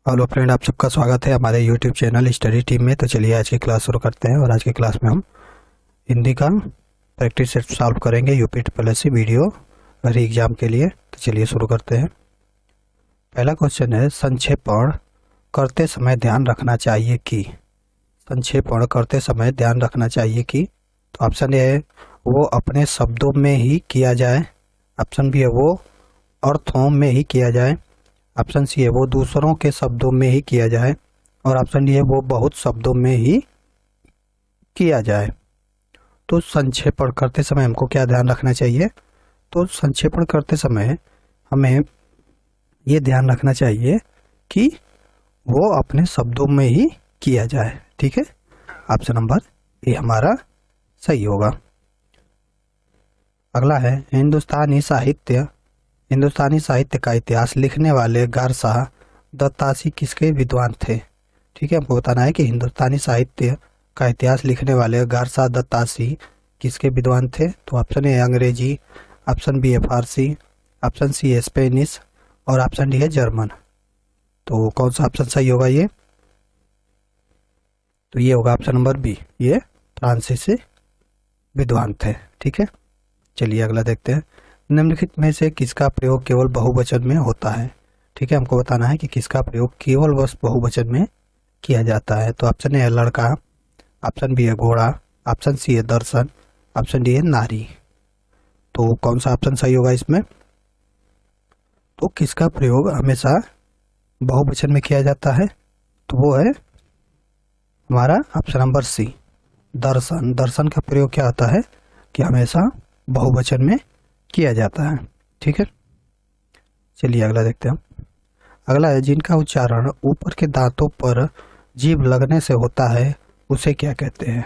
Hello friend, आप सबका स्वागत है हमारे यूट्यूब चैनल स्टडी टीम में। तो चलिए आज की क्लास शुरू करते हैं। और आज की क्लास में हम हिंदी का प्रैक्टिस सेट सॉल्व करेंगे यूपी वीडियो री एग्जाम के लिए। तो चलिए शुरू करते हैं। पहला क्वेश्चन है, संक्षेपण करते समय ध्यान रखना चाहिए कि। संक्षेपण करते समय ध्यान रखना चाहिए कि। तो ऑप्शन ए है वो अपने शब्दों में ही किया जाए। ऑप्शन बी है वो अर्थों में ही किया जाए। ऑप्शन सी है वो दूसरों के शब्दों में ही किया जाए। और ऑप्शन डी है वो बहुत शब्दों में ही किया जाए। तो संक्षेपण करते समय हमको क्या ध्यान रखना चाहिए? तो संक्षेपण करते समय हमें ये ध्यान रखना चाहिए कि वो अपने शब्दों में ही किया जाए। ठीक है, ऑप्शन नंबर ए हमारा सही होगा। अगला है, हिंदुस्तानी साहित्य का इतिहास लिखने वाले गारशाह दत्तासी किसके विद्वान थे? ठीक है, हमको बताना है कि हिंदुस्तानी साहित्य का इतिहास लिखने वाले गारशाह दत्तासी किसके विद्वान थे। तो ऑप्शन ए अंग्रेजी, ऑप्शन बी है फारसी, ऑप्शन सी है स्पेनिश और ऑप्शन डी है जर्मन। तो कौन सा ऑप्शन सही होगा ये? तो ये होगा ऑप्शन नंबर बी, ये फ्रांसीसी विद्वान थे। ठीक है, चलिए अगला देखते हैं। निम्नलिखित में से किसका प्रयोग केवल बहुवचन में होता है? ठीक है, हमको बताना है कि किसका प्रयोग केवल बस बहुवचन में किया जाता है। तो ऑप्शन ए है लड़का, ऑप्शन बी है घोड़ा, ऑप्शन सी है दर्शन, ऑप्शन डी है नारी। तो कौन सा ऑप्शन सही होगा इसमें? तो किसका प्रयोग हमेशा बहुवचन में किया जाता है? तो वो है हमारा ऑप्शन नंबर सी, दर्शन। दर्शन का प्रयोग क्या होता है कि हमेशा बहुवचन में किया जाता है। ठीक है, चलिए अगला देखते हैं। अगला है, जिनका उच्चारण ऊपर के दांतों पर जीभ लगने से होता है उसे क्या कहते हैं?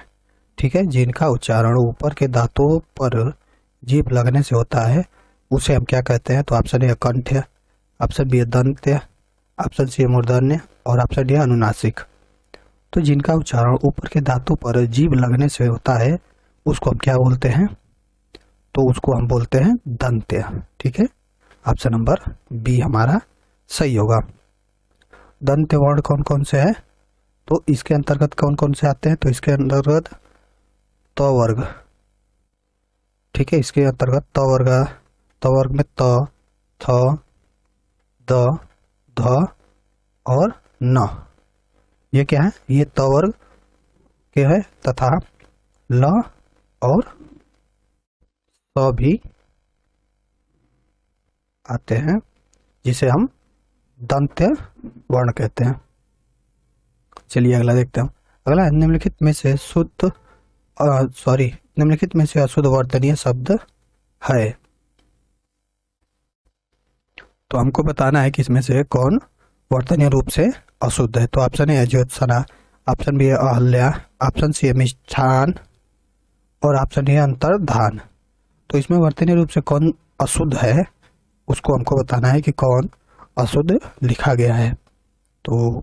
ठीक है, जिनका उच्चारण ऊपर के दांतों पर जीभ लगने से होता है उसे हम क्या कहते हैं? तो ऑप्शन ए कंठ्य, ऑप्शन बी है दंत्य, ऑप्शन सी है मूर्धन्य और ऑप्शन डी है अनुनासिक। तो जिनका उच्चारण ऊपर के दांतों पर जीभ लगने से होता है उसको हम क्या बोलते हैं? तो उसको हम बोलते हैं दंत्य। ठीक है, ऑप्शन नंबर बी हमारा सही होगा। दंत्य वर्ण कौन कौन से है? तो इसके अंतर्गत कौन कौन से आते हैं? तो इसके अंतर्गत त वर्ग। ठीक है, इसके अंतर्गत त वर्ग में त, थ, द, ध और न, ये क्या है? ये त वर्ग के है तथा ल और स भी आते हैं जिसे हम दंत्य वर्ण कहते हैं। चलिए अगला देखते हैं। अगला है, निम्नलिखित में से अशुद्ध वर्तनीय शब्द है। तो हमको बताना है कि इसमें से कौन वर्तनीय रूप से अशुद्ध है। तो ऑप्शन ए है ज्योत्सना, ऑप्शन बी है अहल्या, ऑप्शन सी है मिष्ठान और ऑप्शन डी है अंतर्धान। तो इसमें वर्तनीय रूप से कौन अशुद्ध है उसको हमको बताना है कि कौन अशुद्ध लिखा गया है। तो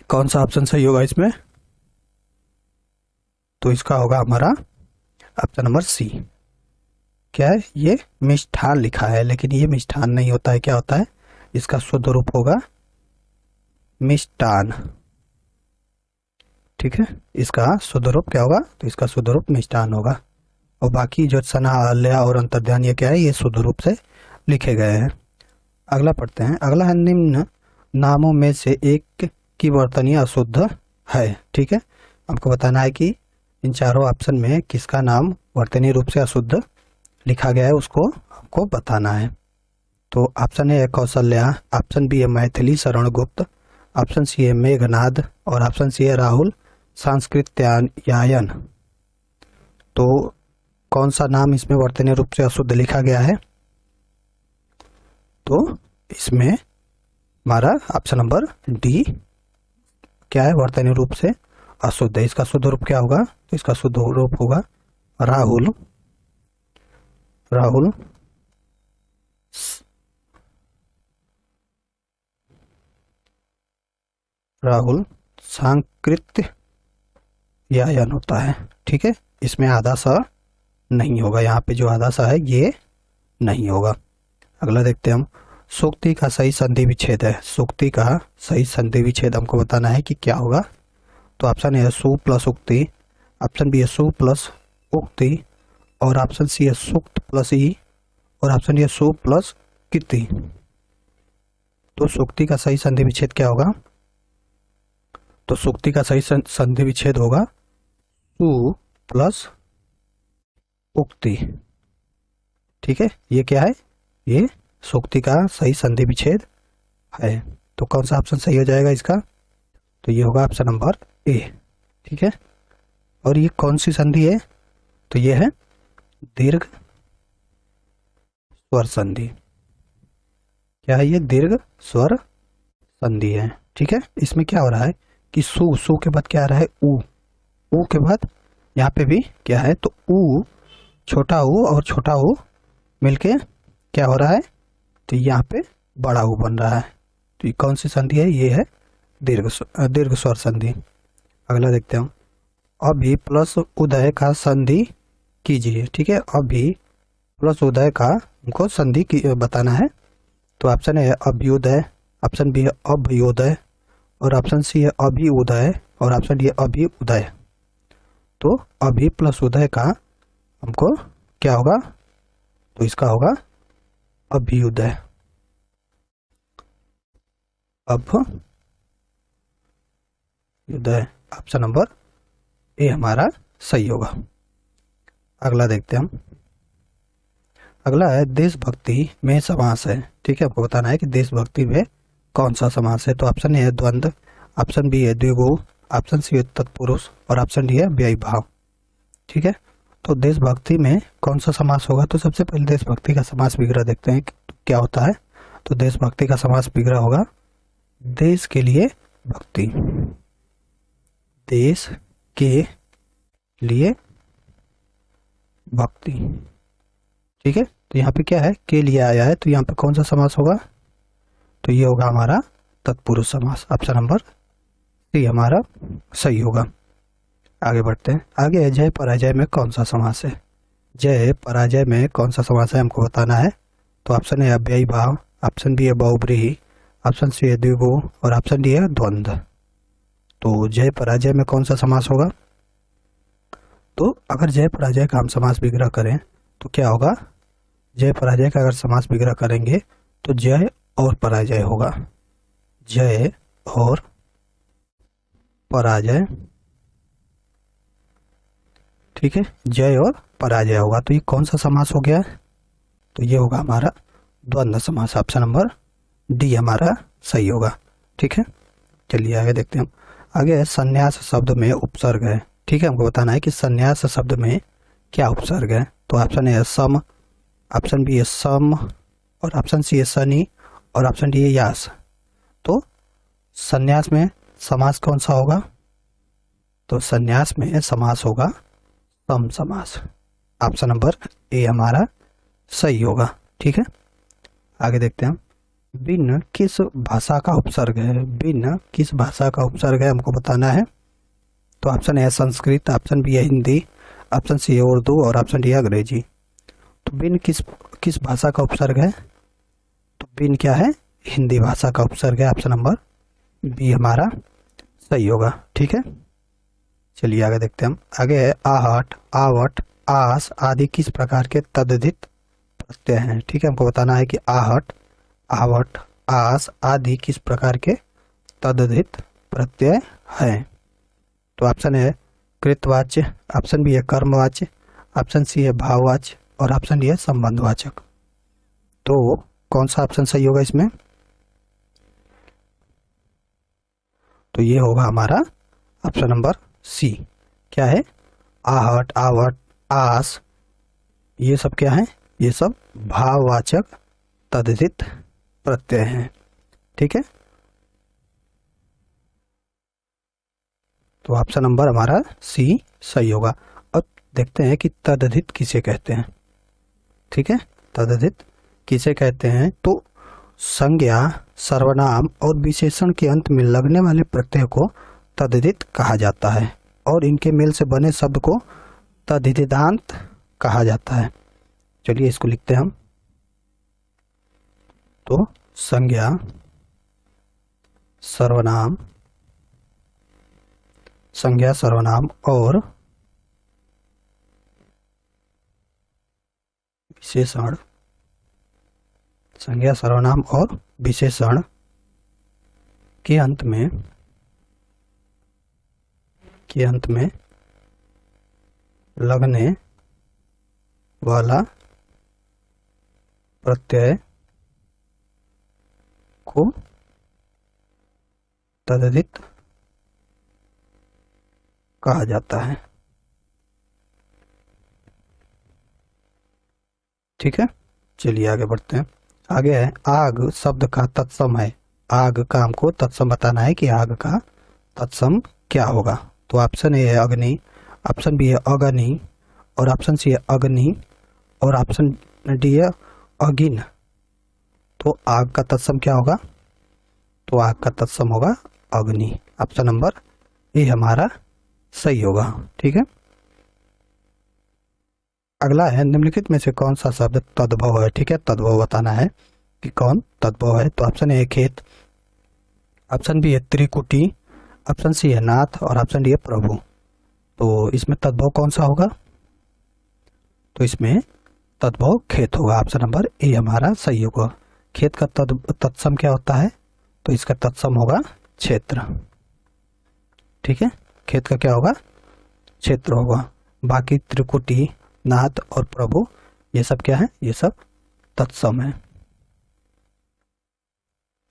कौन सा ऑप्शन सही होगा इसमें? तो इसका होगा हमारा ऑप्शन नंबर सी। क्या है? ये मिष्ठान लिखा है, लेकिन ये मिष्ठान नहीं होता है। क्या होता है? इसका शुद्ध रूप होगा मिष्टान। ठीक है, इसका शुद्ध रूप क्या होगा? तो इसका शुद्ध रूप मिष्टान होगा। और बाकी जो सना, अहल्या और अंतर्ध्यान ये क्या है? ये शुद्ध रूप से लिखे गए हैं। अगला पढ़ते हैं। अगला है, निम्न नामों में से एक की वर्तनीय अशुद्ध है। ठीक है, हमको बताना है कि इन चारों ऑप्शन में किसका नाम वर्तनीय रूप से अशुद्ध लिखा गया है, उसको हमको बताना है। तो ऑप्शन ए है कौशल्या, ऑप्शन बी है मैथिली शरण गुप्त, ऑप्शन सी है मेघनाद और ऑप्शन सी है राहुल सांस्कृत्यायन। तो कौन सा नाम इसमें वर्तनीय रूप से अशुद्ध लिखा गया है? तो इसमें हमारा ऑप्शन नंबर डी क्या है? वर्तनीय रूप से अशुद्ध है। इसका शुद्ध रूप क्या होगा? तो इसका शुद्ध रूप होगा राहुल सांकृत्यायन होता है। ठीक है, इसमें आधा सा नहीं होगा, यहाँ पे जो आधा सा है ये नहीं होगा। अगला देखते हैं हम। सूक्ति का सही संधि विच्छेद है। सूक्ति का सही संधि विच्छेद हमको बताना है कि क्या होगा। तो ऑप्शन ए है सु प्लस उक्ति, ऑप्शन बी है सु प्लस उक्ति, और ऑप्शन सी है सूक्त प्लस ई, और ऑप्शन डी है सु प्लस किति। तो सूक्ति का सही संधि विच्छेद क्या होगा? तो सूक्ति का सही संधि विच्छेद होगा सु प्लस उक्ति। ठीक है, ये क्या है? ये सूक्ति का सही संधि विच्छेद है। तो कौन सा ऑप्शन सही हो जाएगा इसका? तो ये होगा ऑप्शन नंबर ए। ठीक है, और ये कौन सी संधि है? तो ये है दीर्घ स्वर संधि। क्या है ये? दीर्घ स्वर संधि है। ठीक है, इसमें क्या हो रहा है कि सु के बाद क्या आ रहा है? ऊ के बाद यहाँ पे भी क्या है? तो ऊ, छोटा ऊ और छोटा ऊ मिलके क्या हो रहा है? तो यहाँ पे बड़ा ऊ बन रहा है। तो ये कौन सी संधि है? ये है दीर्घ स्वर संधि। अगला देखते हैं। अभी प्लस उदय का संधि कीजिए। ठीक है, अभी प्लस उदय का हमको संधि बताना है। तो ऑप्शन ए है अभ्युदय, ऑप्शन बी है अभ्योदय, और ऑप्शन सी है अभिउदय, और ऑप्शन डी है अभिउदय। तो अभी प्लस उदय का हमको क्या होगा? तो इसका होगा अभ्युदय। अभ्युदय ऑप्शन नंबर ए हमारा सही होगा। अगला देखते हैं हम। अगला है देशभक्ति में समास है। ठीक है, आपको बताना है कि देशभक्ति में कौन सा समास है। तो ऑप्शन ए है द्वंद्व, ऑप्शन बी है द्विगु, ऑप्शन सी है तत्पुरुष, और ऑप्शन डी है व्ययी भाव। ठीक है, तो देशभक्ति में कौन सा समास होगा? तो सबसे पहले देशभक्ति का समास विग्रह देखते हैं क्या होता है। तो देशभक्ति का समास विग्रह होगा देश के लिए भक्ति, देश के लिए भक्ति। ठीक है, तो यहाँ पे क्या है? के लिए आया है, तो यहाँ पे कौन सा समास होगा? तो ये होगा हमारा तत्पुरुष समास। ऑप्शन नंबर सी हमारा सही होगा। आगे बढ़ते हैं। आगे जय पराजय में कौन सा समास है? जय पराजय में कौन सा समास है हमको बताना है। तो ऑप्शन ए है व्ययी भाव, ऑप्शन बी है बहुब्रीहि, ऑप्शन सी है द्विगु, और ऑप्शन डी है द्वंद्व। तो जय पराजय में कौन सा समास होगा? तो अगर जय पराजय का हम समास विग्रह करें तो क्या होगा? जय पराजय का अगर समास विग्रह करेंगे तो जय और पराजय होगा। जय और पराजय। ठीक है, जय और पराजय होगा। तो ये कौन सा समास हो गया? तो ये होगा हमारा द्वंद्व समास। ऑप्शन नंबर डी हमारा सही होगा। ठीक है, चलिए आगे देखते हैं हम। आगे है संन्यास शब्द में उपसर्ग है। ठीक है, हमको बताना है कि संन्यास शब्द में क्या उपसर्ग है। तो ऑप्शन ए है सम, ऑप्शन बी है सम, और ऑप्शन सी है शनि, और ऑप्शन डी है यास। तो संन्यास में समास कौन सा होगा? तो संन्यास में समास होगा सम समास। ऑप्शन नंबर ए हमारा सही होगा। ठीक है, आगे देखते हैं हम। भिन्न किस भाषा का उपसर्ग है? भिन्न किस भाषा का उपसर्ग है हमको बताना है। तो ऑप्शन ए है संस्कृत, ऑप्शन बी है हिंदी, ऑप्शन सी है उर्दू, और ऑप्शन डी है अंग्रेजी। तो भिन्न किस भाषा का उपसर्ग है? तो भिन्न क्या है? हिंदी भाषा का उपसर्ग है। ऑप्शन नंबर बी हमारा सही होगा। ठीक है, चलिए आगे देखते हैं हम। आगे है आहट, आवट, आस आदि किस प्रकार के तद्धित प्रत्यय हैं। ठीक है, हमको बताना है कि आहट, आवट, आस आदि किस प्रकार के तद्धित प्रत्यय हैं। तो ऑप्शन है कृतवाच्य, ऑप्शन बी है कर्मवाच्य, ऑप्शन सी है भाववाच्य, और ऑप्शन डी है संबंधवाचक। तो कौन सा ऑप्शन सही होगा इसमें? तो ये होगा हमारा ऑप्शन नंबर सी। क्या है? आहट, आवट, आस, ये सब क्या है? ये सब भाववाचक तद्धित प्रत्यय हैं। ठीक है, तो ऑप्शन नंबर हमारा सी सही होगा। अब देखते हैं कि तद्धित किसे कहते हैं। ठीक है, तद्धित किसे कहते हैं? तो संज्ञा, सर्वनाम और विशेषण के अंत में लगने वाले प्रत्यय को तद्धित कहा जाता है, और इनके मेल से बने शब्द को तद्धितांत कहा जाता है। चलिए इसको लिखते हैं हम। तो संज्ञा सर्वनाम, संज्ञा सर्वनाम और विशेषण, संज्ञा सर्वनाम और विशेषण के अंत में लगने वाला प्रत्यय को तद्धित कहा जाता है। ठीक है, चलिए आगे बढ़ते हैं। आगे है आग शब्द का तत्सम है। आग का हमको तत्सम बताना है कि आग का तत्सम क्या होगा। तो ऑप्शन ए है अग्नि, ऑप्शन बी है अग्नि, और ऑप्शन सी है अग्नि, और ऑप्शन डी है अगिन। तो आग का तत्सम क्या होगा? तो आग का तत्सम होगा अग्नि। ऑप्शन नंबर ए हमारा सही होगा। ठीक है, अगला है निम्नलिखित में से कौन सा शब्द तद्भव है। ठीक है, तद्भव बताना है कि कौन तद्भव है। तो ऑप्शन ए है खेत, ऑप्शन बी है त्रिकुटी, ऑप्शन सी है नाथ, और ऑप्शन डी है प्रभु। तो इसमें तद्भव कौन सा होगा? तो इसमें तद्भव खेत होगा। ऑप्शन नंबर ए हमारा सही होगा। खेत का तत्सम क्या होता है? तो इसका तत्सम होगा क्षेत्र। ठीक है, खेत का क्या होगा? क्षेत्र होगा। बाकी त्रिकुटी, नाथ और प्रभु ये सब क्या है? ये सब तत्सम है।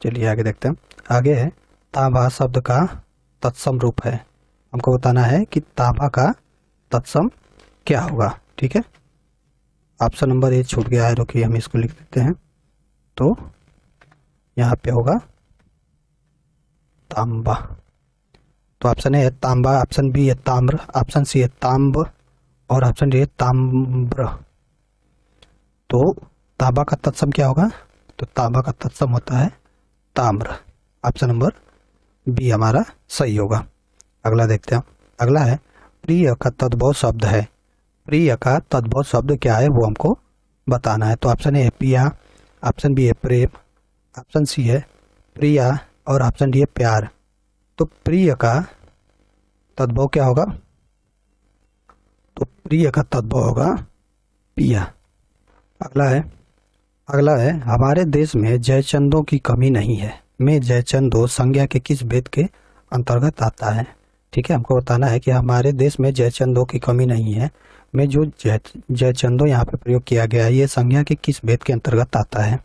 चलिए आगे देखते हैं। आगे है तांबा शब्द का तत्सम रूप है। हमको बताना है कि तांबा का तत्सम क्या होगा। ठीक है, ऑप्शन नंबर ए छूट गया है, रुकिए हम इसको लिख देते हैं। तो यहाँ पे होगा तांबा। तो ऑप्शन ए है तांबा, ऑप्शन बी है ताम्र, ऑप्शन सी है तांब, और ऑप्शन डी है ताम्र। तो तांबा का तत्सम क्या होगा? तो तांबा का तत्सम होता है ताम्र। ऑप्शन नंबर बी हमारा सही होगा। अगला देखते हैं। अगला है प्रिय का तद्भव शब्द है। प्रिय का तद्भव शब्द क्या है वो हमको बताना है। तो ऑप्शन ए है पिया, ऑप्शन बी है प्रेम, ऑप्शन सी है प्रिया, और ऑप्शन डी है प्यार। तो प्रिय का तद्भव क्या होगा? तो प्रिय का तद्भव होगा पिया। अगला है हमारे देश में जयचंदों की कमी नहीं है। में जयचंदो संज्ञा के किस भेद के अंतर्गत आता है? ठीक है, हमको बताना है कि हमारे देश में जयचंदों की कमी नहीं है में जो जयचंदो यहाँ पे प्रयोग किया गया है ये संज्ञा के किस भेद के अंतर्गत आता है?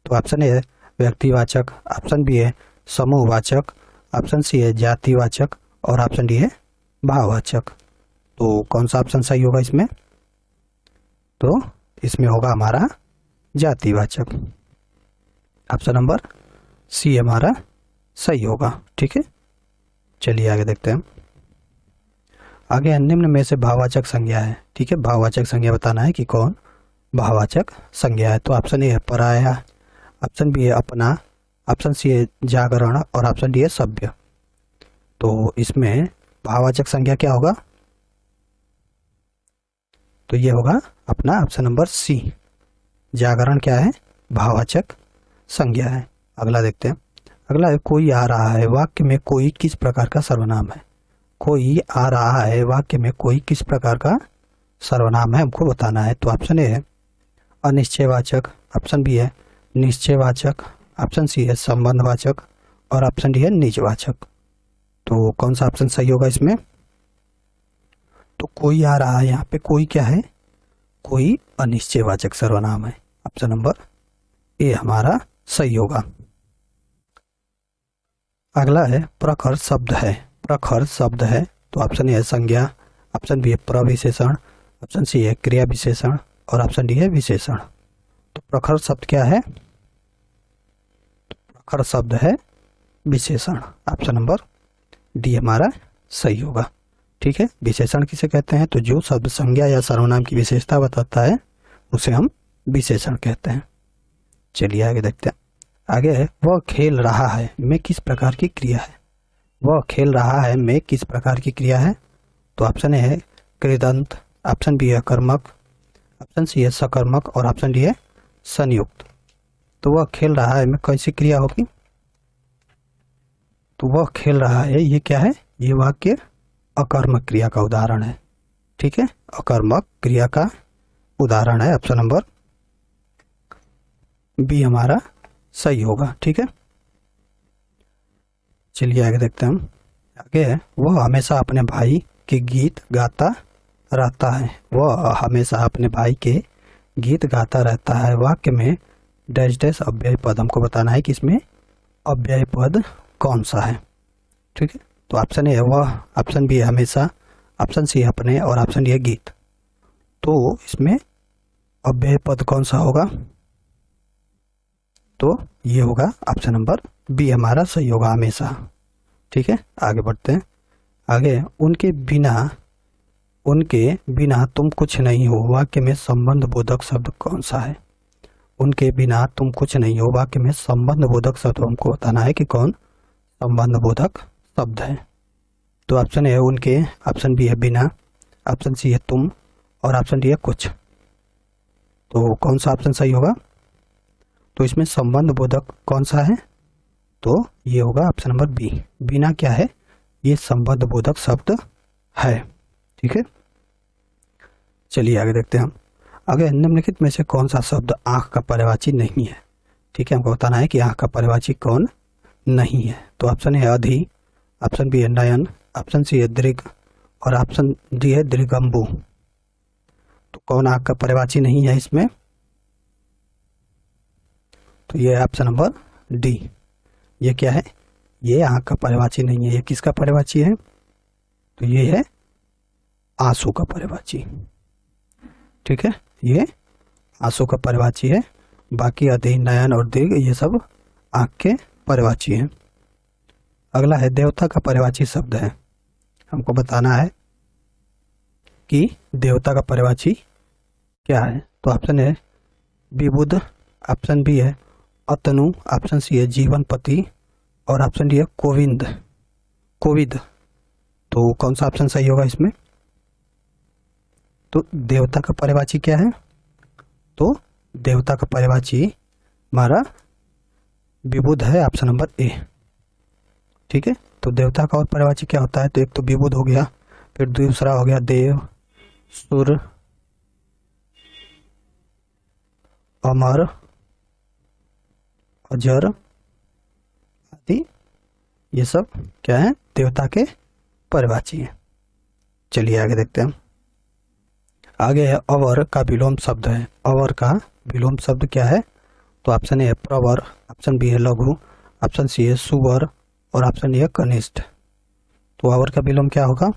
तो ऑप्शन ए है व्यक्तिवाचक, ऑप्शन बी है समूहवाचक, ऑप्शन सी है जातिवाचक, और ऑप्शन डी है भाववाचक। तो कौन सा ऑप्शन सही होगा इसमें? तो इसमें होगा हमारा जातिवाचक। ऑप्शन नंबर सी हमारा सही होगा। ठीक है, चलिए आगे देखते हैं। आगे निम्न में से भाववाचक संज्ञा है। ठीक है, भाववाचक संज्ञा बताना है कि कौन भाववाचक संज्ञा है। तो ऑप्शन ए है पराया, ऑप्शन बी है अपना, ऑप्शन सी है जागरण, और ऑप्शन डी है सभ्य। तो इसमें भाववाचक संज्ञा क्या होगा? तो ये होगा अपना ऑप्शन नंबर सी। जागरण क्या है? भाववाचक संज्ञा है। अगला देखते हैं। अगला है कोई आ रहा है। वाक्य में कोई किस प्रकार का सर्वनाम है? कोई आ रहा है वाक्य में कोई किस प्रकार का सर्वनाम है हमको बताना है। तो ऑप्शन ए है अनिश्चयवाचक, ऑप्शन बी है निश्चयवाचक, ऑप्शन सी है संबंधवाचक, और ऑप्शन डी है निजवाचक। तो कौन सा ऑप्शन सही होगा इसमें? तो कोई आ रहा है, यहाँ पे कोई क्या है? कोई अनिश्चयवाचक सर्वनाम है। ऑप्शन नंबर ए हमारा सही होगा। अगला है प्रखर शब्द है। प्रखर शब्द है। तो ऑप्शन ए है संज्ञा, ऑप्शन बी है प्रविशेषण, ऑप्शन सी है क्रिया विशेषण, और ऑप्शन डी है विशेषण। तो प्रखर शब्द क्या है? प्रखर शब्द है विशेषण। ऑप्शन नंबर डी हमारा सही होगा। ठीक है, विशेषण किसे कहते हैं? तो जो शब्द संज्ञा या सर्वनाम की विशेषता बताता है उसे हम विशेषण कहते हैं। चलिए आगे देखते हैं। आगे है वह खेल रहा है में किस प्रकार की क्रिया है? वह खेल रहा है में किस प्रकार की क्रिया है? तो ऑप्शन ए है कृदंत, ऑप्शन बी है कर्मक, ऑप्शन सी है सकर्मक, और ऑप्शन डी है संयुक्त। तो वह खेल रहा है में कैसी क्रिया होगी? तो वह खेल रहा है, ये क्या है? ये वाक्य अकर्मक क्रिया का उदाहरण है। ठीक है, अकर्मक क्रिया का उदाहरण है। ऑप्शन नंबर बी हमारा सही होगा। ठीक है, चलिए आगे देखते हैं हम। आगे है, वह हमेशा अपने भाई के गीत गाता रहता है। वह हमेशा अपने भाई के गीत गाता रहता है। वाक्य में डैश डैश अव्यय पद, हमको बताना है कि इसमें अव्यय पद कौन सा है। ठीक है, तो ऑप्शन ए है वह, ऑप्शन बी है हमेशा, ऑप्शन सी है अपने, और ऑप्शन डी है गीत। तो इसमें अव्यय पद कौन सा होगा? तो ये होगा ऑप्शन नंबर बी हमारा सही होगा, हमेशा। ठीक है, आगे बढ़ते हैं। आगे, उनके बिना तुम कुछ नहीं हो। वाक्य में संबंध बोधक शब्द कौन सा है? उनके बिना तुम कुछ नहीं हो, वाक्य में संबंध बोधक शब्द हमको बताना है कि कौन संबंध बोधक शब्द है। तो ऑप्शन ए है उनके, ऑप्शन बी है बिना, ऑप्शन सी है तुम, और ऑप्शन डी है कुछ। तो कौन सा ऑप्शन सही होगा? तो इसमें संबंध बोधक कौन सा है? तो ये होगा ऑप्शन नंबर बी, बिना क्या है? ये संबंध बोधक शब्द है। ठीक है, चलिए आगे देखते हैं हम। आगे, निम्नलिखित में से कौन सा शब्द आंख का पर्यायवाची नहीं है? ठीक है, हमको बताना है कि आंख का पर्यायवाची कौन नहीं है। तो ऑप्शन ए है अधि, ऑप्शन बी है नयन, ऑप्शन सी है दृग, और ऑप्शन डी है दृगम्बु। तो कौन आंख का पर्यायवाची नहीं है इसमें? तो ये ऑप्शन नंबर डी, ये क्या है? ये आंख का पर्यायवाची नहीं है। ये किसका पर्यायवाची है? तो ये है आंसू का पर्यायवाची। ठीक है, ये आंसू का पर्यायवाची है। बाकी अधि, नयन और दीर्घ ये सब आंख के पर्यायवाची हैं। अगला है, देवता का पर्यायवाची शब्द है। हमको बताना है कि देवता का पर्यायवाची क्या है। तो ऑप्शन है विबुध, ऑप्शन बी है अतनु, ऑप्शन सी है जीवनपति, और ऑप्शन डी है कोविद। तो कौन सा ऑप्शन सही होगा इसमें? तो देवता का पर्यायवाची क्या है? तो देवता का पर्यायवाची हमारा विबुध है, ऑप्शन नंबर ए। ठीक है, तो देवता का और पर्यायवाची क्या होता है? तो एक तो विबुध हो गया, फिर दूसरा हो गया देव, सुर, अमर, अजर आदि, ये सब क्या है? देवता के पर्यायवाची है। चलिए आगे देखते हैं। आगे है, अवर का विलोम शब्द है। अवर का विलोम शब्द क्या है? तो ऑप्शन ए है प्रवर, ऑप्शन बी है लघु, ऑप्शन सी है सुवर, और ऑप्शन डी है कनिष्ठ। तो अवर का विलोम क्या होगा?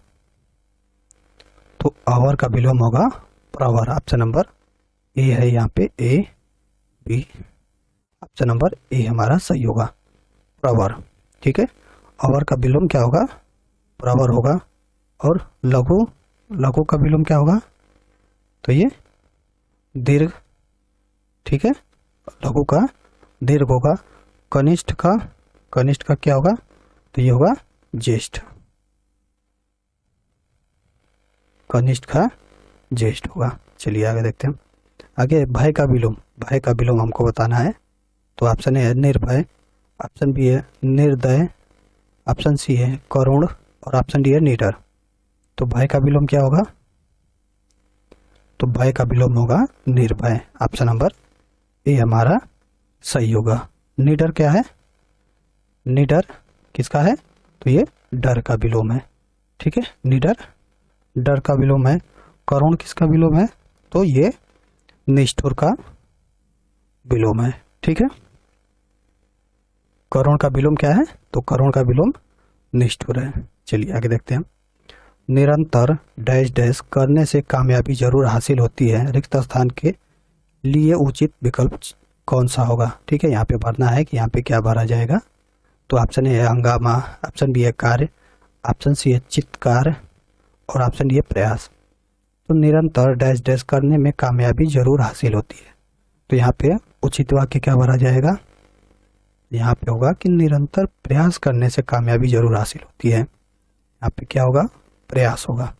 तो अवर का विलोम होगा प्रवर। ऑप्शन नंबर ए है यहाँ पे, A B, option number A हमारा सही होगा, प्रवर। ठीक है, अवर का विलोम क्या होगा? प्रवर होगा। और लघु का विलोम क्या होगा? तो ये दीर्घ। ठीक है, लघु का दीर्घ होगा। कनिष्ठ का क्या होगा? तो ये होगा ज्येष्ठ, कनिष्ठ का ज्येष्ठ होगा। चलिए आगे देखते हैं। आगे भय का विलोम हमको बताना है। तो ऑप्शन ए है निर्भय, ऑप्शन बी है निर्दय, ऑप्शन सी है करुण, और ऑप्शन डी है निडर। तो भय का विलोम क्या होगा? तो भय का विलोम होगा निर्भय। ऑप्शन नंबर ए हमारा सही होगा। निडर क्या है? निडर किसका है? तो ये डर का विलोम है। ठीक है, निडर डर का विलोम है। करुण किसका विलोम है? तो ये निष्ठुर का विलोम है। ठीक है, करुण का विलोम क्या है? तो करुण का विलोम निष्ठुर है। चलिए आगे देखते हैं। निरंतर डैश डैश करने से कामयाबी जरूर हासिल होती है। रिक्त स्थान के लिए उचित विकल्प कौन सा होगा? ठीक है, यहाँ पे भरना है कि यहाँ पे क्या भरा जाएगा। तो ऑप्शन ए है हंगामा, ऑप्शन बी है कार्य, ऑप्शन सी है चित्कार, और ऑप्शन डी है प्रयास। तो निरंतर डैश डैश करने में कामयाबी जरूर हासिल होती है। तो यहाँ पे उचित वाक्य क्या भरा जाएगा? यहाँ पे होगा कि निरंतर प्रयास करने से कामयाबी जरूर हासिल होती है। यहाँ पे क्या होगा? प्रयास होगा।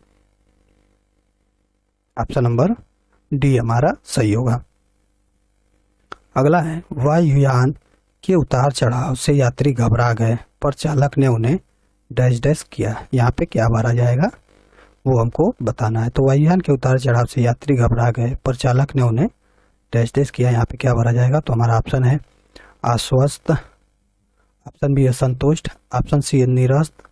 ऑप्शन नंबर डी हमारा सही होगा। अगला है वायुयान के उतार चढ़ाव से यात्री घबरा गए पर चालक ने उन्हें डैश डैश किया। यहाँ पे क्या भरा जाएगा वो हमको बताना है। तो वायुयान के उतार चढ़ाव से यात्री घबरा गए पर चालक ने उन्हें डैश डैश किया। यहाँ पे क्या भरा जाएगा? तो हमारा ऑप्शन है आश्वस्त, ऑप्शन बी है संतुष्ट, ऑप्शन सी है निरस्त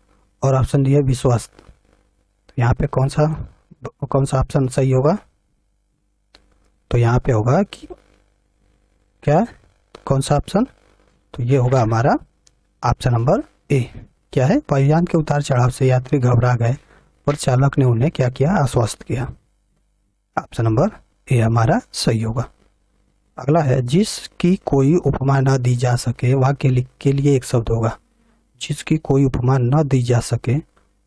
और ऑप्शन डी है विश्वस्त। तो यहाँ पे कौन सा ऑप्शन सही होगा? तो यहाँ पे होगा कि क्या, कौन सा ऑप्शन? तो ये होगा हमारा ऑप्शन नंबर ए। क्या है? वायुयान के उतार चढ़ाव से यात्री घबरा गए पर चालक ने उन्हें क्या किया? आश्वस्त किया। ऑप्शन नंबर ए हमारा सही होगा। अगला है जिसकी कोई उपमा न दी जा सके वाक्य के लिए एक शब्द होगा। जिसकी कोई उपमा न दी जा सके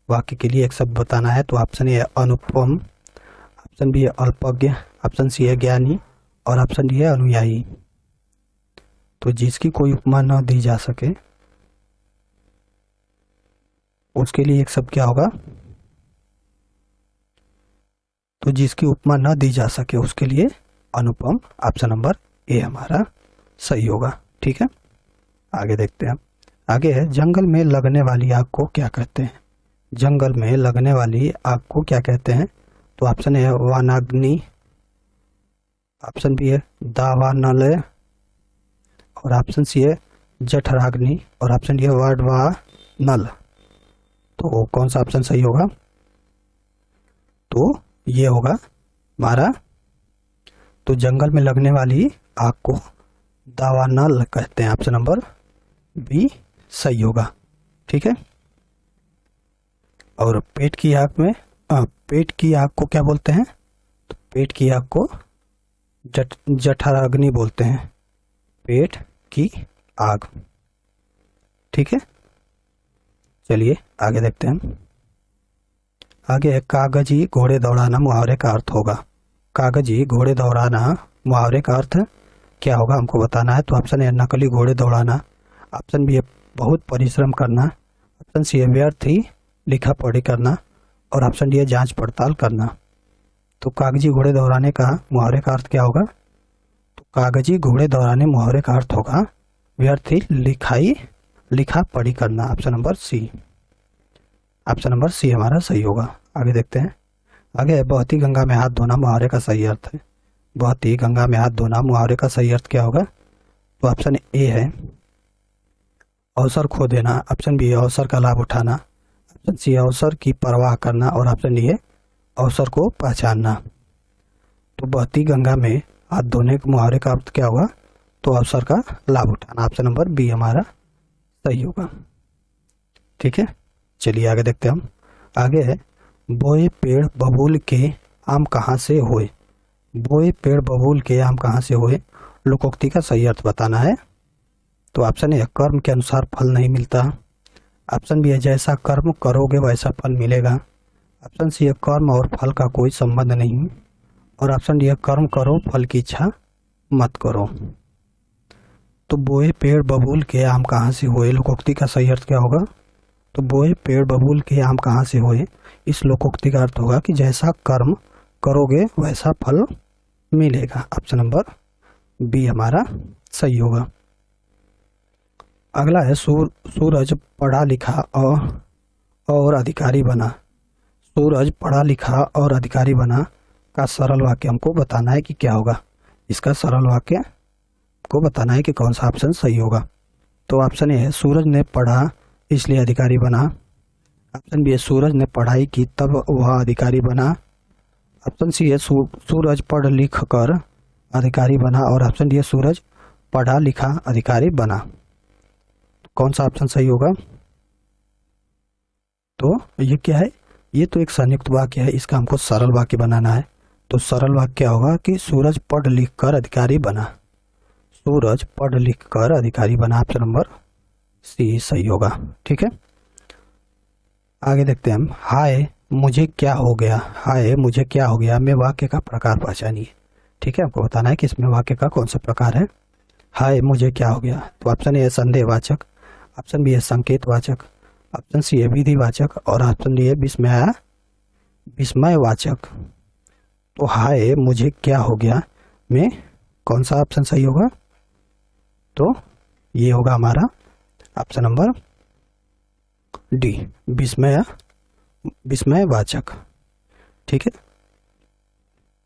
वाक्य के लिए एक शब्द बताना है। तो ऑप्शन ए है अनुपम, ऑप्शन बी है अल्पज्ञ, ऑप्शन सी है ज्ञानी और ऑप्शन डी है अनुयायी। तो जिसकी कोई उपमा न दी जा सके उसके लिए एक शब्द क्या होगा? तो जिसकी उपमा न दी जा सके उसके लिए अनुपम। ऑप्शन नंबर ए हमारा सही होगा। ठीक है, आगे देखते हैं। आगे है जंगल में लगने वाली आग को क्या कहते हैं? जंगल में लगने वाली आग को क्या कहते हैं? तो ऑप्शन ए है वनाग्नि, ऑप्शन बी है दावानल और ऑप्शन सी है जठराग्नि और ऑप्शन डी है वाडवानल। तो कौन सा ऑप्शन सही होगा? तो ये होगा हमारा, तो जंगल में लगने वाली आग को दावानल कहते हैं। ऑप्शन नंबर बी सही होगा। ठीक है, और पेट की आग में पेट की आग को क्या बोलते हैं? तो पेट की आग को जठराग्नि बोलते हैं। पेट की आग। ठीक है, चलिए आगे देखते हैं। आगे है कागजी घोड़े दौड़ाना मुहावरे का अर्थ होगा। कागजी घोड़े दौड़ाना मुहावरे का अर्थ क्या होगा हमको बताना है। तो ऑप्शन ए नकली घोड़े दौड़ाना, ऑप्शन बी है बहुत परिश्रम करना, ऑप्शन सी है व्यर्थ ही लिखा पढ़ी करना और ऑप्शन डी है जांच पड़ताल करना। तो कागजी घोड़े दौड़ाने का मुहावरे का अर्थ क्या होगा? तो कागजी घोड़े दौड़ाने मुहावरे का अर्थ होगा व्यर्थ ही लिखा पढ़ी करना। Option number C, option number C हमारा सही होगा। आगे देखते हैं। आगे है बहती गंगा में हाथ धोना मुहावरे का सही अर्थ है। बहती गंगा में हाथ धोना मुहावरे का सही अर्थ क्या होगा? तो ऑप्शन ए है अवसर खो देना, ऑप्शन बी है अवसर का लाभ उठाना, ऑप्शन सी है अवसर की परवाह करना और ऑप्शन डी है अवसर को पहचानना। तो बहती गंगा में हाथ धोने के मुहावरे का अर्थ क्या होगा? तो अवसर का लाभ उठाना। ऑप्शन नंबर बी हमारा सही होगा। ठीक है, चलिए आगे देखते हैं हम। आगे है बोए पेड़ बबूल के आम कहाँ से होए। बोए पेड़ बबूल के आम कहाँ से होए लोकोक्ति का सही अर्थ बताना है। तो ऑप्शन ए कर्म के अनुसार फल नहीं मिलता, ऑप्शन बी है जैसा कर्म करोगे वैसा फल मिलेगा, ऑप्शन सी है कर्म और फल का कोई संबंध नहीं और ऑप्शन डी है कर्म करो फल की इच्छा मत करो। तो बोए पेड़ बबूल के आम कहाँ से होए लोकोक्ति का सही अर्थ क्या होगा? तो बोए पेड़ बबूल के आम कहाँ से होए इस लोकोक्ति का अर्थ होगा कि जैसा कर्म करोगे वैसा फल मिलेगा। ऑप्शन नंबर बी हमारा सही होगा। अगला है सूरज पढ़ा लिखा और अधिकारी बना। सूरज पढ़ा लिखा और अधिकारी बना का सरल वाक्य हमको बताना है कि क्या होगा। इसका सरल वाक्य को बताना है कि कौन सा ऑप्शन सही होगा। तो ऑप्शन ए है सूरज ने पढ़ा इसलिए अधिकारी बना, ऑप्शन बी है सूरज ने पढ़ाई की तब वह अधिकारी बना, ऑप्शन सी है सूरज पढ़ लिख कर अधिकारी बना और ऑप्शन डी है सूरज पढ़ा लिखा अधिकारी बना। तो कौन सा ऑप्शन सही होगा? तो ये क्या है? ये तो एक संयुक्त वाक्य है, इसका हमको सरल वाक्य बनाना है। तो सरल वाक्य क्या होगा कि सूरज पढ़ लिख कर अधिकारी बना। सूरज पढ़ लिख कर अधिकारी बना। ऑप्शन नंबर सी सही होगा। ठीक है, आगे देखते हैं हम। हाय मुझे क्या हो गया, हाय मुझे क्या हो गया में वाक्य का प्रकार पहचानिए। ठीक है, आपको बताना है कि इसमें वाक्य का कौन सा प्रकार है। हाय मुझे क्या हो गया। तो ऑप्शन ए है संदेहवाचक, ऑप्शन बी है संकेतवाचक, ऑप्शन सी है विधिवाचक और ऑप्शन डी है विस्मयवाचक। तो हाय मुझे क्या हो गया में कौन सा ऑप्शन सही होगा? तो ये होगा हमारा ऑप्शन नंबर डी, विस्मयवाचक। ठीक है,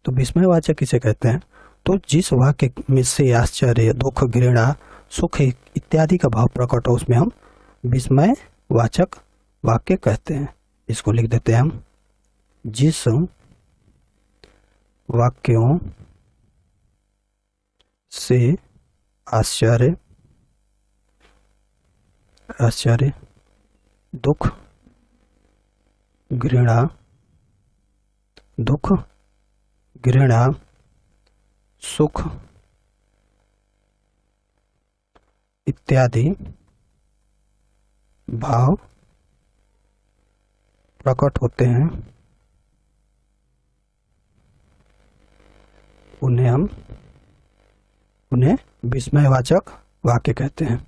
तो विस्मयवाचक किसे कहते हैं? तो जिस वाक्य में से आश्चर्य, दुख, घृणा, सुख इत्यादि का भाव प्रकट हो उसमें हम विस्मयवाचक वाक्य कहते हैं। इसको लिख देते हैं हम, जिस वाक्यों से आश्चर्य, दुख, घृणा, सुख इत्यादि भाव प्रकट होते हैं, उन्हें विस्मयवाचक वाक्य कहते हैं।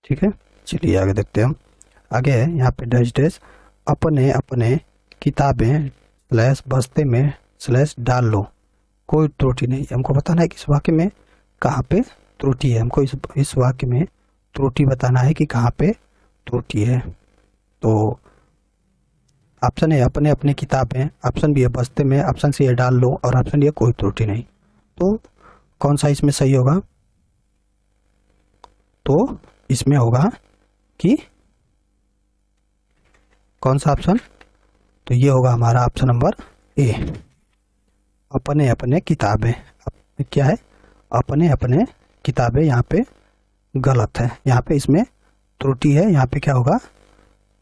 ठीक है, चलिए आगे देखते हैं हम। आगे है यहाँ पे डैश अपने किताबें स्लैश बस्ते में स्लैश डाल लो, कोई त्रुटि नहीं। हमको बताना है कि इस वाक्य में कहाँ पे त्रुटि है। हमको इस वाक्य में त्रुटि बताना है कि कहाँ पे त्रुटि है। तो ऑप्शन ए अपने किताबें, ऑप्शन बी है बस्ते में, ऑप्शन सी है डाल लो, और ऑप्शन डी है कोई त्रुटि नहीं। तो कौन सा इसमें सही होगा? तो इसमें होगा कि कौन सा ऑप्शन? तो ये होगा हमारा ऑप्शन नंबर ए, अपने किताबें। क्या है? अपने किताबें। यहाँ पे गलत है, यहाँ पे इसमें त्रुटि है। यहाँ पे क्या होगा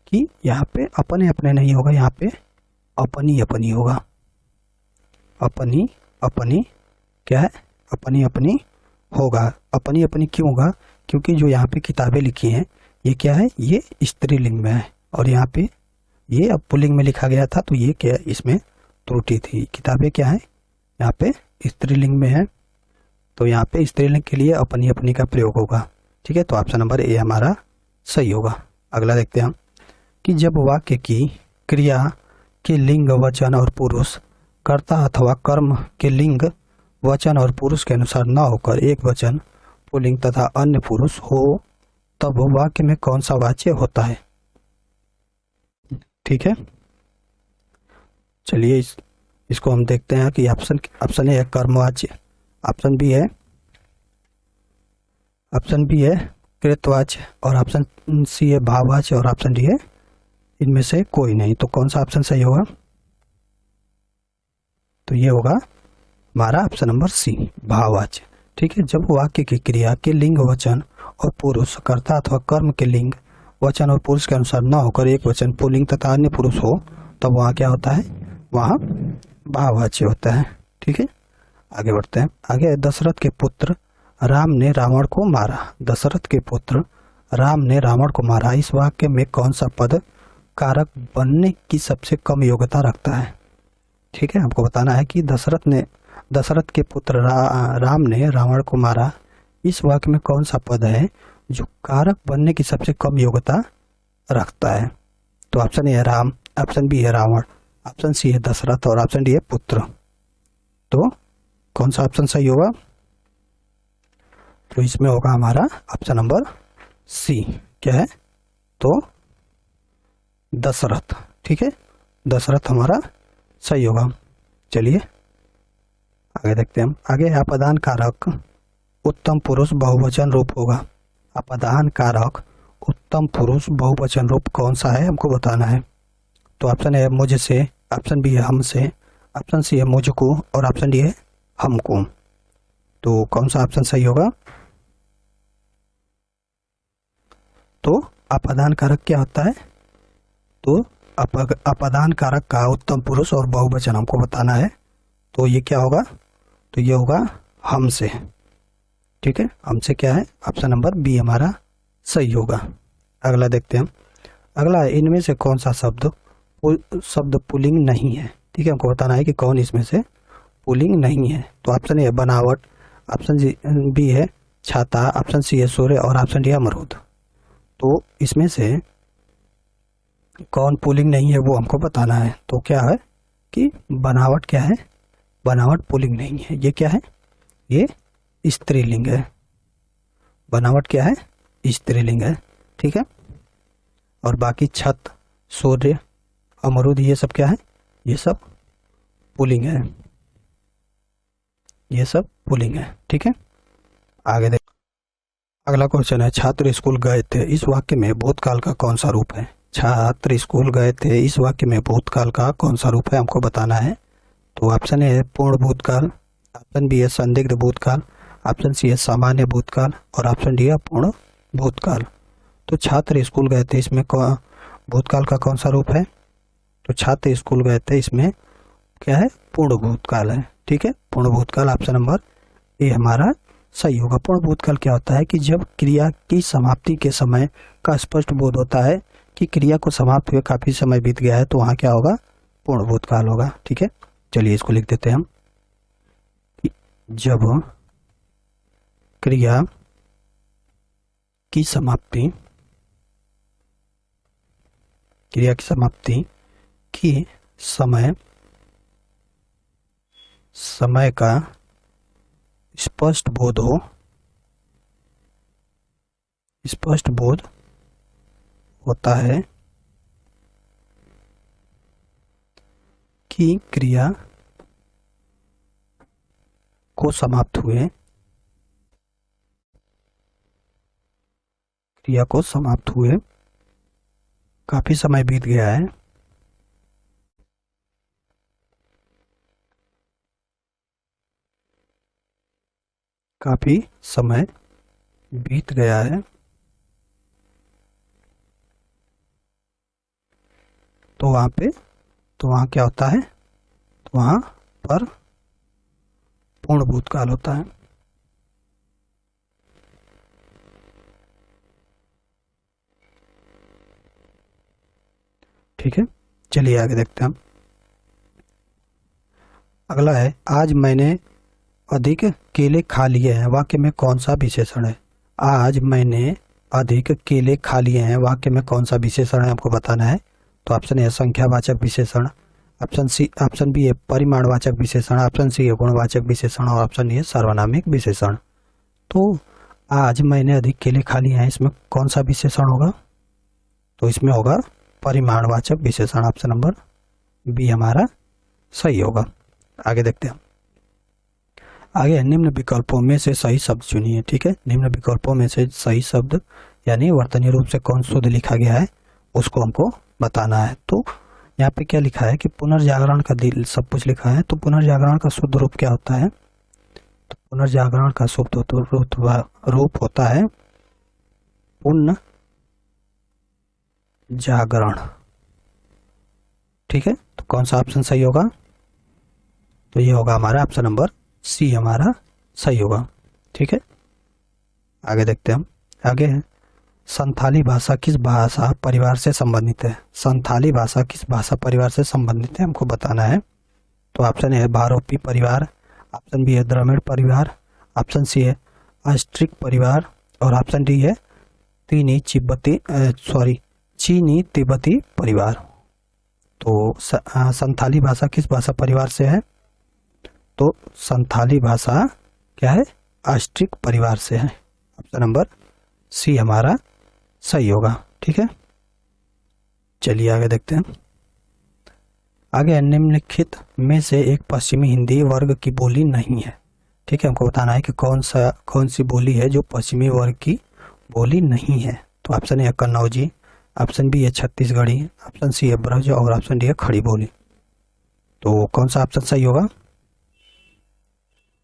कि यहाँ पे अपने नहीं होगा, यहाँ पे अपनी होगा। अपनी क्या है? अपनी होगा। अपनी क्यों होगा? क्योंकि जो यहाँ पे किताबें लिखी हैं ये क्या है? ये स्त्रीलिंग में है, और यहाँ पे ये अब पुल्लिंग में लिखा गया था, तो ये क्या, इसमें त्रुटि थी। किताबें क्या है? यहाँ पे स्त्रीलिंग में है, तो यहाँ पे स्त्रीलिंग के लिए अपनी का प्रयोग होगा। ठीक है, तो ऑप्शन नंबर ए हमारा सही होगा। अगला देखते हैं हम कि जब वाक्य की क्रिया के लिंग, वचन और पुरुष, कर्ता अथवा कर्म के लिंग, वचन और पुरुष के अनुसार न होकर एक वचन पुल्लिंग तथा अन्य पुरुष हो, तब वाक्य में कौन सा वाच्य होता है? ठीक है, चलिए इसको हम देखते हैं कि ऑप्शन ए है कर्मवाच्य, ऑप्शन बी है कृतवाच्य, और ऑप्शन सी है भाववाच्य, और ऑप्शन डी है इनमें से कोई नहीं। तो कौन सा ऑप्शन सही होगा? तो ये होगा हमारा ऑप्शन नंबर सी, भाववाच्य। ठीक है, जब वाक्य की क्रिया के लिंग, वचन और पुरुष, कर्ता अथवा कर्म के लिंग, वचन और पुरुष के अनुसार न होकर एक वचन पुल्लिंग तथा अन्य पुरुष हो, तब वहाँ क्या होता है? वहाँ भाववाच्य होता है। ठीक है, आगे बढ़ते हैं। आगे, दशरथ के पुत्र राम ने रावण को मारा। दशरथ के पुत्र राम ने रावण को मारा, इस वाक्य में कौन सा पद कारक बनने की सबसे कम योग्यता रखता है? ठीक है, हमको बताना है कि दशरथ के पुत्र राम ने रावण को मारा, इस वाक्य में कौन सा पद है जो कारक बनने की सबसे कम योग्यता रखता है? तो ऑप्शन ए है राम, ऑप्शन बी है रावण, ऑप्शन सी है दशरथ, और ऑप्शन डी है पुत्र। तो कौन सा ऑप्शन सही होगा? तो इसमें होगा हमारा ऑप्शन नंबर सी। क्या है? तो दशरथ। ठीक है, दशरथ हमारा सही होगा। चलिए आगे देखते हैं हम। आगे अपदान कारक उत्तम पुरुष बहुवचन रूप होगा। अपदान कारक उत्तम पुरुष बहुवचन रूप कौन सा है हमको बताना है। तो ऑप्शन ए है मुझसे, ऑप्शन बी है हमसे, ऑप्शन सी है मुझको, और ऑप्शन डी है हमको। तो कौन सा ऑप्शन सही होगा? तो अपदान कारक क्या होता है? तो अपदान कारक का उत्तम पुरुष और बहुवचन हमको बताना है। तो ये क्या होगा? तो ये होगा हमसे। ठीक है, हमसे क्या है? ऑप्शन नंबर बी हमारा सही होगा। अगला देखते हैं हम। अगला, इनमें से कौन सा शब्द पुल्लिंग नहीं है? ठीक है, हमको बताना है कि कौन इसमें से पुल्लिंग नहीं है। तो ऑप्शन ए है बनावट, ऑप्शन बी है छाता, ऑप्शन सी है सूर्य, और ऑप्शन डी है अमरूद। तो इसमें से कौन पुल्लिंग नहीं है वो हमको बताना है। तो क्या है कि बनावट क्या है, बनावट पुल्लिंग नहीं है। ये क्या है, ये स्त्रीलिंग है। बनावट क्या है, स्त्रीलिंग है। ठीक है। और बाकी छत, सूर्य, अमरूद, ये सब क्या है, ये सब पुल्लिंग है, ये सब पुल्लिंग है। ठीक है। आगे देख, अगला क्वेश्चन है, छात्र स्कूल गए थे, इस वाक्य में भूतकाल का कौन सा रूप है। छात्र स्कूल गए थे, इस वाक्य में भूतकाल का कौन सा रूप है हमको बताना है। तो ऑप्शन ए है पूर्ण भूतकाल, ऑप्शन बी है संदिग्ध भूतकाल, ऑप्शन सी है सामान्य भूतकाल और ऑप्शन डी है पूर्ण भूतकाल। तो छात्र स्कूल गए थे, इसमें भूतकाल का कौन सा रूप है। तो छात्र स्कूल गए थे, इसमें क्या है, पूर्ण भूतकाल है। ठीक है, पूर्ण भूतकाल ऑप्शन नंबर ए हमारा सही होगा। पूर्ण भूतकाल क्या होता है कि जब क्रिया की समाप्ति के समय का स्पष्ट बोध होता है कि क्रिया को समाप्त हुए काफी समय बीत गया है, तो वहां क्या होगा, पूर्ण भूतकाल होगा। ठीक है, चलिए इसको लिख देते हैं हम। जब क्रिया की समाप्ति, क्रिया की समाप्ति की समय का स्पष्ट बोध हो, स्पष्ट बोध होता है कि क्रिया को समाप्त हुए, क्रिया को समाप्त हुए काफी समय बीत गया है, काफी समय बीत गया है, तो वहां क्या होता है, तो वहां पर पूर्ण भूतकाल होता है। ठीक है, चलिए आगे देखते हैं हम। अगला है, आज मैंने अधिक केले खा लिए हैं, वाक्य में कौन सा विशेषण है। आज मैंने अधिक केले खा लिए हैं, वाक्य में कौन सा विशेषण है हमको बताना है। तो ऑप्शन ए संख्यावाचक विशेषण, ऑप्शन बी है परिमाणवाचक विशेषण, ऑप्शन सी है गुणवाचक विशेषण और ऑप्शन डी है सार्वनामिक विशेषण। तो आज मैंने अधिक केले खा लिए हैं, इसमें कौन सा विशेषण होगा। तो इसमें होगा परिमाणवाचक विशेषण, ऑप्शन नंबर बी हमारा सही होगा। आगे देखते हैं। आगे निम्न विकल्पों में से सही शब्द चुनिए। ठीक है, निम्न विकल्पों में से सही शब्द यानी वर्तनीय रूप से कौन शुद्ध लिखा गया है उसको हमको बताना है। तो यहाँ पे क्या लिखा है कि पुनर्जागरण का दिल, सब कुछ लिखा है। तो पुनर्जागरण का शुद्ध रूप क्या होता है। तो पुनर्जागरण का शुद्ध रूप होता है पुनः जागरण। ठीक है, तो कौन सा ऑप्शन सही होगा। तो ये होगा हमारा ऑप्शन नंबर सी हमारा सही होगा। ठीक है, आगे देखते हैं हम। आगे है, संथाली भाषा किस भाषा परिवार से संबंधित है। संथाली भाषा किस भाषा परिवार से संबंधित है हमको बताना है। तो ऑप्शन ए है भारोपी परिवार, ऑप्शन बी है द्रविड़ परिवार, ऑप्शन सी है अस्ट्रिक परिवार और ऑप्शन डी है चीनी तिब्बती परिवार। तो संथाली भाषा किस भाषा परिवार से है। तो संथाली भाषा क्या है, अस्ट्रिक परिवार से है। ऑप्शन नंबर सी हमारा सही होगा। ठीक है, चलिए आगे देखते हैं। आगे निम्नलिखित में से एक पश्चिमी हिंदी वर्ग की बोली नहीं है। ठीक है, हमको बताना है कि कौन सी बोली है जो पश्चिमी वर्ग की बोली नहीं है। तो ऑप्शन ए है कन्नौजी, ऑप्शन बी है छत्तीसगढ़ी, ऑप्शन सी है ब्रज और ऑप्शन डी है खड़ी बोली। तो कौन सा ऑप्शन सही होगा।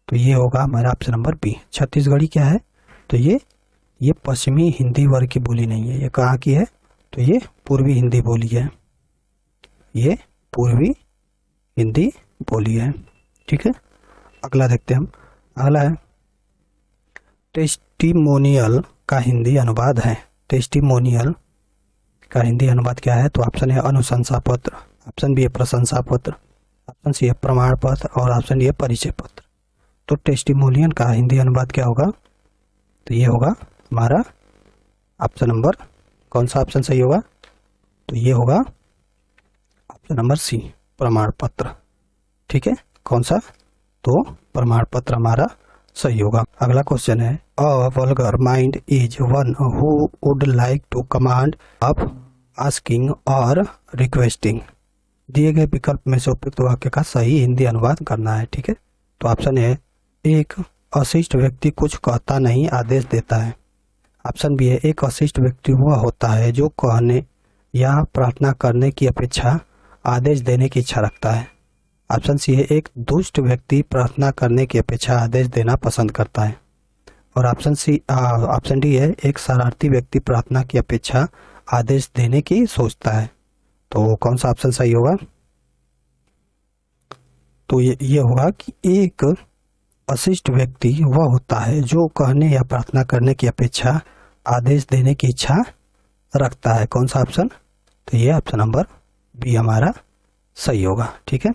तो ये होगा हमारा ऑप्शन नंबर बी, छत्तीसगढ़ी क्या है। तो ये पश्चिमी हिंदी वर्ग की बोली नहीं है। ये कहाँ की है। तो ये पूर्वी हिंदी बोली है, ये पूर्वी हिंदी बोली है। ठीक है, अगला देखते हैं हम। अगला है टेस्टिमोनियल का हिंदी अनुवाद है। टेस्टिमोनियल का हिंदी अनुवाद क्या है। तो ऑप्शन है अनुशंसा पत्र, ऑप्शन बी है प्रशंसा पत्र, ऑप्शन सी है प्रमाण पत्र और ऑप्शन डी है परिचय पत्र। तो टेस्टिमोनियल का हिंदी अनुवाद क्या होगा। तो ये होगा हमारा ऑप्शन नंबर कौन सा ऑप्शन सही होगा? तो ये होगा ऑप्शन नंबर सी, प्रमाण पत्र। ठीक है, कौन सा? तो प्रमाण पत्र हमारा सही होगा। अगला क्वेश्चन है, a vulgar mind is one who would like to command of asking और रिक्वेस्टिंग। दिए गए विकल्प में से उपयुक्त वाक्य का सही हिंदी अनुवाद करना है। ठीक है, तो ऑप्शन है, एक अशिष्ट व्यक्ति कुछ कहता नहीं आदेश देता है। ऑप्शन बी है, एक अशिष्ट व्यक्ति वह होता है जो कहने या प्रार्थना करने की अपेक्षा आदेश देने की इच्छा रखता है। ऑप्शन सी है, एक दुष्ट व्यक्ति प्रार्थना करने की अपेक्षा आदेश देना पसंद करता है। और ऑप्शन डी है, एक शरारती व्यक्ति प्रार्थना की अपेक्षा आदेश देने की सोचता है। तो कौन सा ऑप्शन सही होगा? तो ये होगा कि एक अशिष्ट व्यक्ति वह होता है जो कहने या प्रार्थना करने की अपेक्षा आदेश देने की इच्छा रखता है। कौन सा ऑप्शन? तो ये ऑप्शन नंबर बी हमारा सही होगा। ठीक है,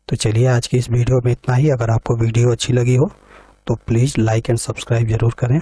तो चलिए आज की इस वीडियो में इतना ही। अगर आपको वीडियो अच्छी लगी हो तो प्लीज़ लाइक एंड सब्सक्राइब जरूर करें।